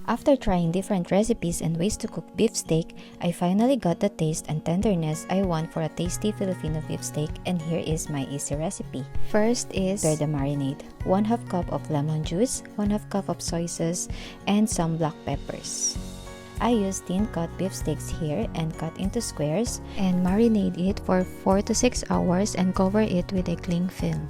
After trying different recipes and ways to cook beef steak, I finally got the taste and tenderness I want for a tasty Filipino beef steak, and here is my easy recipe. First is prepare the marinade. 1/2 cup of lemon juice, 1/2 cup of soy sauce, and some black peppers. I use thin cut beef steaks here and cut into squares and marinate it for 4 to 6 hours and cover it with a cling film.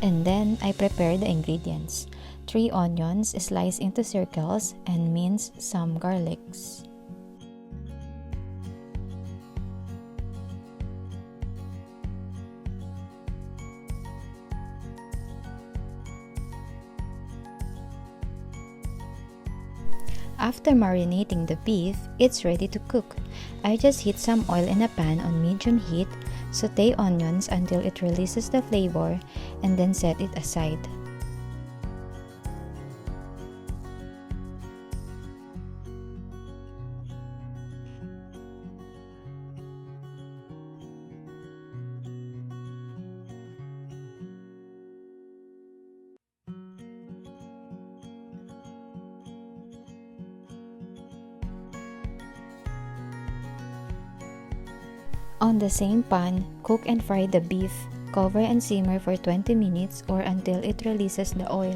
And then I prepare the ingredients. 3 onions sliced into circles and mince some garlics. After marinating the beef, it's ready to cook. I just heat some oil in a pan on medium heat, saute onions until it releases the flavor, and then set it aside. On the same pan, cook and fry the beef. Cover and simmer for 20 minutes or until it releases the oil.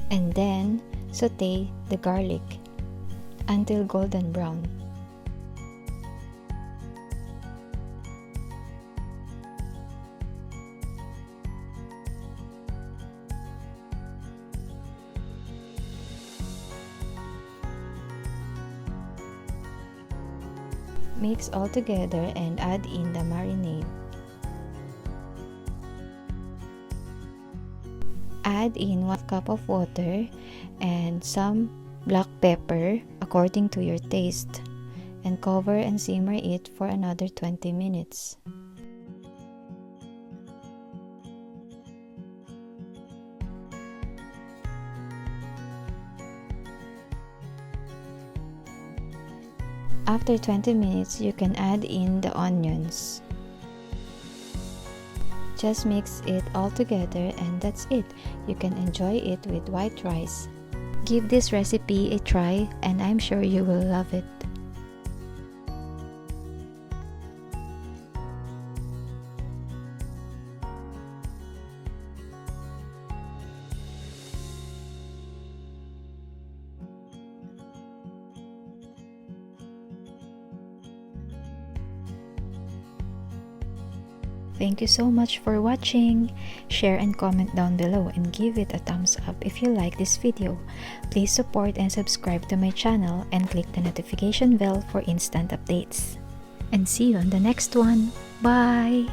And then, saute the garlic until golden brown. Mix all together and add in the marinade. Add in 1 cup of water and some black pepper according to your taste, and cover and simmer it for another 20 minutes. After 20 minutes, you can add in the onions. Just mix it all together and that's it. You can enjoy it with white rice. Give this recipe a try and I'm sure you will love it. Thank you so much for watching. Share and comment down below and give it a thumbs up if you like this video. Please support and subscribe to my channel and click the notification bell for instant updates. And see you on the next one. Bye!